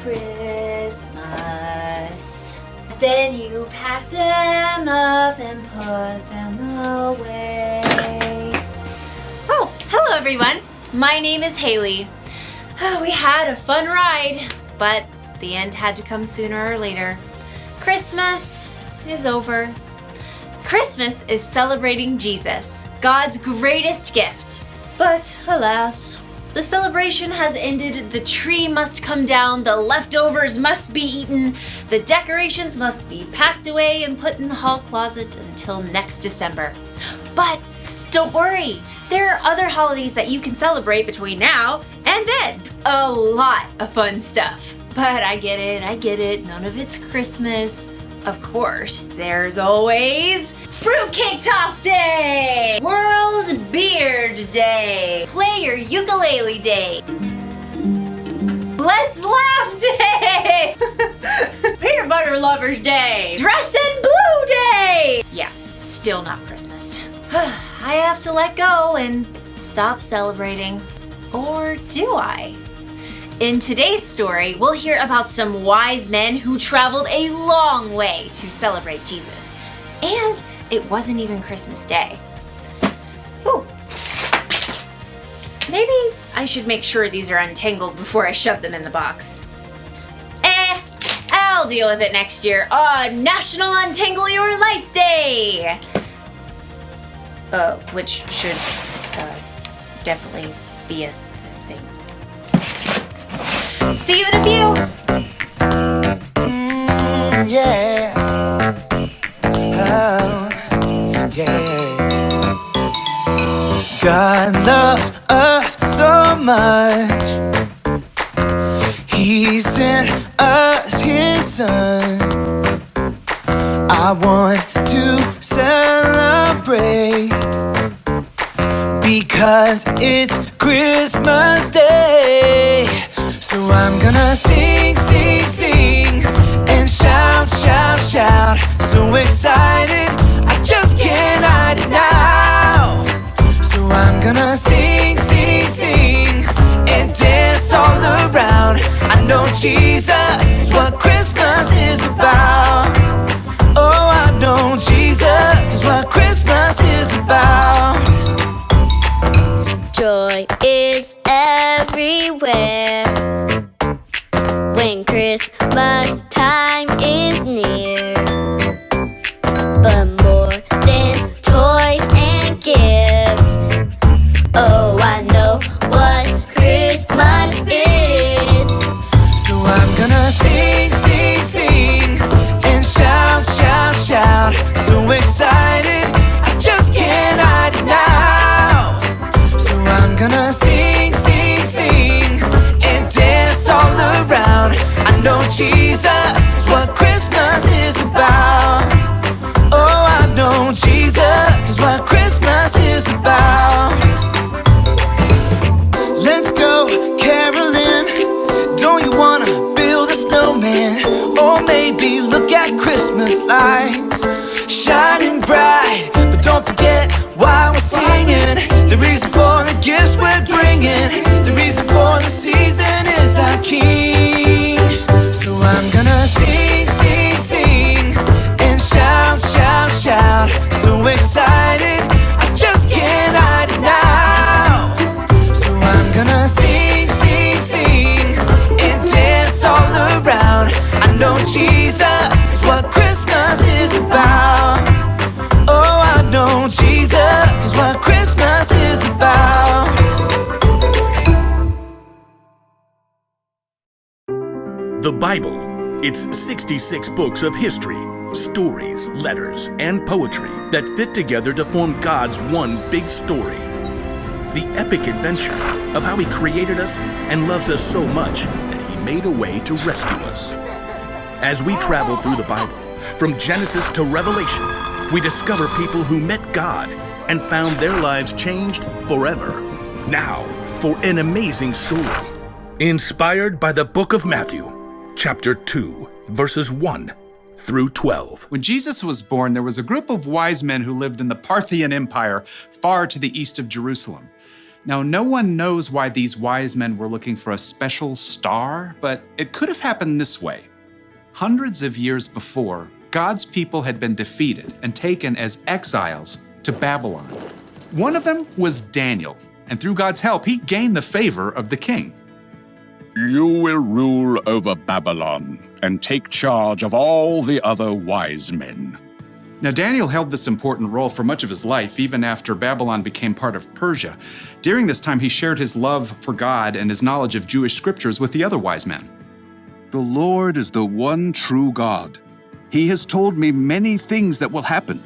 Christmas. Then you pack them up and put them away. Oh, hello everyone. My name is Haley. We had a fun ride, but the end had to come sooner or later. Christmas is over. Christmas is celebrating Jesus, God's greatest gift. But alas, the celebration has ended. The tree must come down, the leftovers must be eaten, the decorations must be packed away and put in the hall closet until next December. But don't worry, there are other holidays that you can celebrate between now and then. A lot of fun stuff. But I get it, none of it's Christmas. Of course, there's always Fruitcake Toss Day! World Beard Day! Play your ukulele day! Let's Laugh Day! Peanut Butter Lovers Day! Dress in Blue Day! Yeah, still not Christmas. I have to let go and stop celebrating. Or do I? In today's story, we'll hear about some wise men who traveled a long way to celebrate Jesus. And it wasn't even Christmas Day. Ooh. Maybe I should make sure these are untangled before I shove them in the box. I'll deal with it next year on National Untangle Your Lights Day! Which should definitely be a thing. See you in a few! Yeah. Oh, yeah. God loves us so much. He sent us His Son. I want to celebrate because it's Christmas Day. So I'm gonna sing, sing, sing and shout, shout, shout. So excited, I just can't hide it now. So I'm gonna sing, sing, sing and dance all around. I know Jesus is what Christmas is about. Oh, I know Jesus is what Christmas is about. Joy is everywhere when Christmas time is near. But more than toys and gifts, oh, I know what Christmas is. So I'm gonna sing, sing, sing and shout, shout, shout. So excited, I just can't hide it now. So I'm gonna sing, sing, sing and dance all around. I know Jesus is what Christmas is about. Oh, I know Jesus is what Christmas is about. Let's go caroling. Don't you wanna build a snowman? Or maybe look at Christmas lights shining bright. But don't forget why we're singing. The reason for the gifts we're bringing. The reason for the season is our King. So I'm gonna sing, sing, sing and shout, shout, shout. So excited, I just can't hide it now. So I'm gonna sing, sing, sing and dance all around. I know Jesus is what Christmas is about. Oh, I know Jesus is what Christmas is about. The Bible. It's 66 books of history, stories, letters, and poetry that fit together to form God's one big story. The epic adventure of how He created us and loves us so much that He made a way to rescue us. As we travel through the Bible, from Genesis to Revelation, we discover people who met God and found their lives changed forever. Now, for an amazing story, inspired by the book of Matthew, chapter 2, verses 1 through 12. When Jesus was born, there was a group of wise men who lived in the Parthian Empire, far to the east of Jerusalem. Now, no one knows why these wise men were looking for a special star, but it could have happened this way. Hundreds of years before, God's people had been defeated and taken as exiles to Babylon. One of them was Daniel, and through God's help, he gained the favor of the king. You will rule over Babylon and take charge of all the other wise men. Now, Daniel held this important role for much of his life, even after Babylon became part of Persia. During this time, he shared his love for God and his knowledge of Jewish scriptures with the other wise men. The Lord is the one true God. He has told me many things that will happen.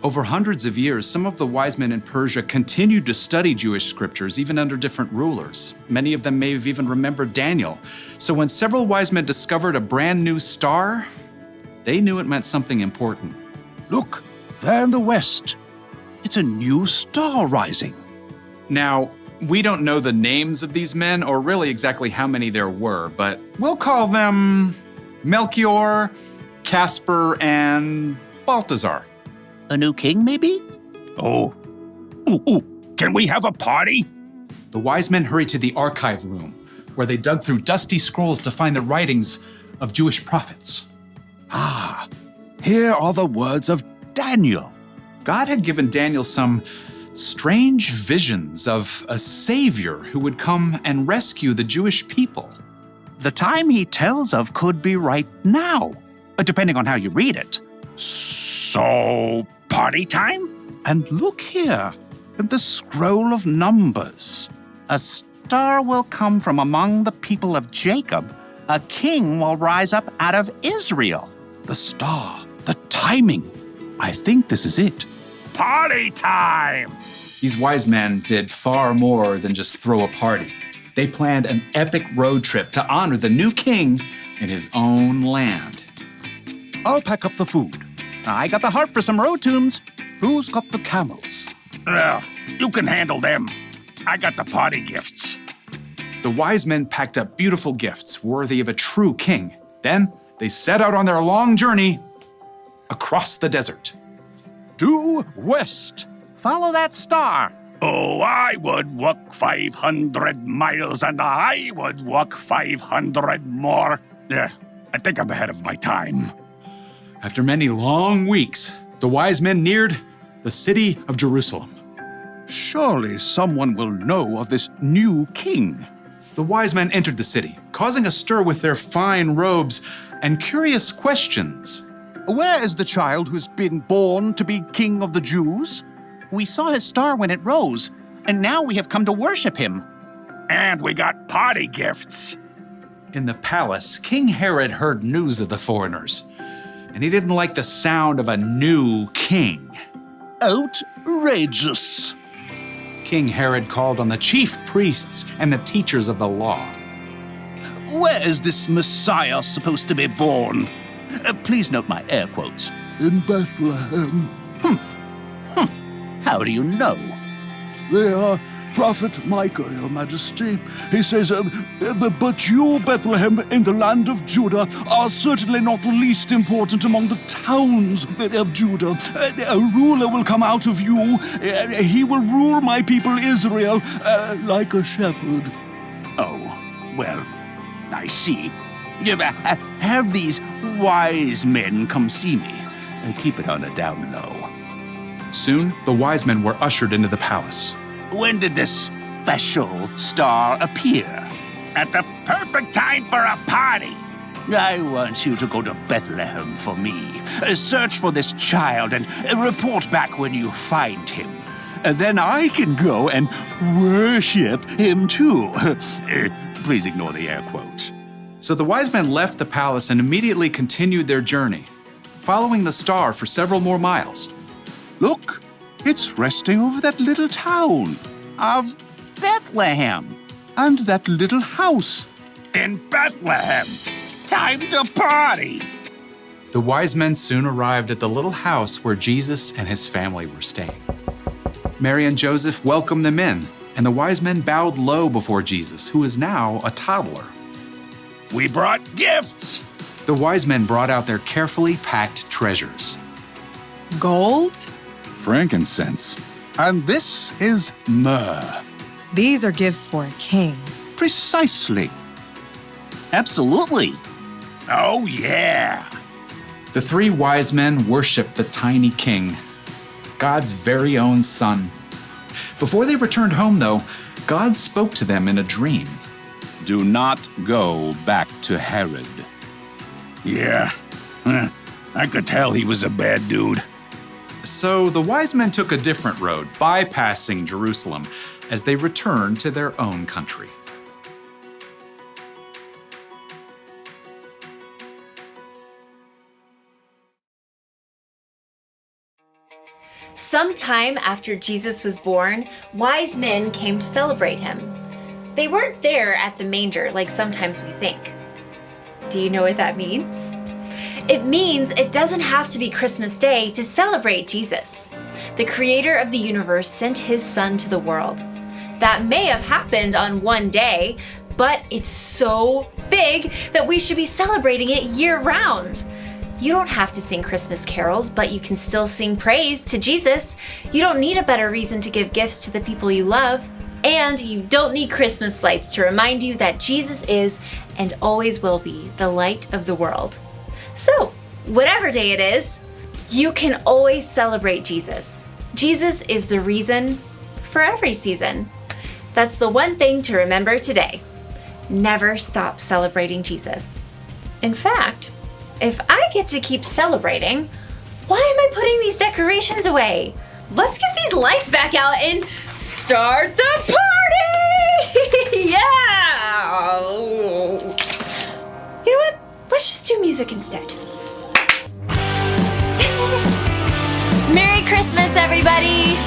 Over hundreds of years, some of the wise men in Persia continued to study Jewish scriptures, even under different rulers. Many of them may have even remembered Daniel. So when several wise men discovered a brand new star, they knew it meant something important. Look, there in the west. It's a new star rising. Now, we don't know the names of these men or really exactly how many there were, but we'll call them Melchior, Casper, and Balthazar. A new king, maybe? Oh. Ooh, can we have a party? The wise men hurried to the archive room, where they dug through dusty scrolls to find the writings of Jewish prophets. Ah, here are the words of Daniel. God had given Daniel some strange visions of a savior who would come and rescue the Jewish people. The time he tells of could be right now, depending on how you read it. So, party time? And look here, in the scroll of Numbers. A star will come from among the people of Jacob. A king will rise up out of Israel. The star, the timing. I think this is it. Party time! These wise men did far more than just throw a party. They planned an epic road trip to honor the new king in his own land. I'll pack up the food. I got the heart for some road tunes. Who's got the camels? You can handle them. I got the party gifts. The wise men packed up beautiful gifts worthy of a true king. Then they set out on their long journey across the desert. Due west. Follow that star. Oh, I would walk 500 miles and I would walk 500 more. I think I'm ahead of my time. After many long weeks, the wise men neared the city of Jerusalem. Surely someone will know of this new king. The wise men entered the city, causing a stir with their fine robes and curious questions. Where is the child who's been born to be king of the Jews? We saw his star when it rose, and now we have come to worship him. And we got party gifts. In the palace, King Herod heard news of the foreigners, and he didn't like the sound of a new king. Outrageous. King Herod called on the chief priests and the teachers of the law. Where is this Messiah supposed to be born? Please note my air quotes. In Bethlehem. Humph. How do you know? They are Prophet Micah, Your Majesty. He says, but you, Bethlehem, in the land of Judah, are certainly not the least important among the towns of Judah. A ruler will come out of you. He will rule my people Israel like a shepherd. Oh, well, I see. Have these wise men come see me. Keep it on a down low. Soon, the wise men were ushered into the palace. When did this special star appear? At the perfect time for a party. I want you to go to Bethlehem for me. Search for this child and report back when you find him. Then I can go and worship him too. Please ignore the air quotes. So the wise men left the palace and immediately continued their journey, following the star for several more miles. Look, it's resting over that little town of Bethlehem and that little house in Bethlehem. Time to party! The wise men soon arrived at the little house where Jesus and his family were staying. Mary and Joseph welcomed them in, and the wise men bowed low before Jesus, who is now a toddler. We brought gifts! The wise men brought out their carefully packed treasures. Gold? Frankincense. And this is myrrh. These are gifts for a king. Precisely. Absolutely. Oh, yeah. The three wise men worshiped the tiny king, God's very own son. Before they returned home, though, God spoke to them in a dream. Do not go back to Herod. Yeah. I could tell he was a bad dude. So the wise men took a different road, bypassing Jerusalem, as they returned to their own country. Sometime after Jesus was born, wise men came to celebrate him. They weren't there at the manger like sometimes we think. Do you know what that means? It means it doesn't have to be Christmas Day to celebrate Jesus. The creator of the universe sent his son to the world. That may have happened on one day, but it's so big that we should be celebrating it year-round. You don't have to sing Christmas carols, but you can still sing praise to Jesus. You don't need a better reason to give gifts to the people you love. And you don't need Christmas lights to remind you that Jesus is and always will be the light of the world. So, whatever day it is, you can always celebrate Jesus. Jesus is the reason for every season. That's the one thing to remember today. Never stop celebrating Jesus. In fact, if I get to keep celebrating, why am I putting these decorations away? Let's get these lights back out and start the party! Yeah! You know what? Let's just do music instead. Merry Christmas, everybody!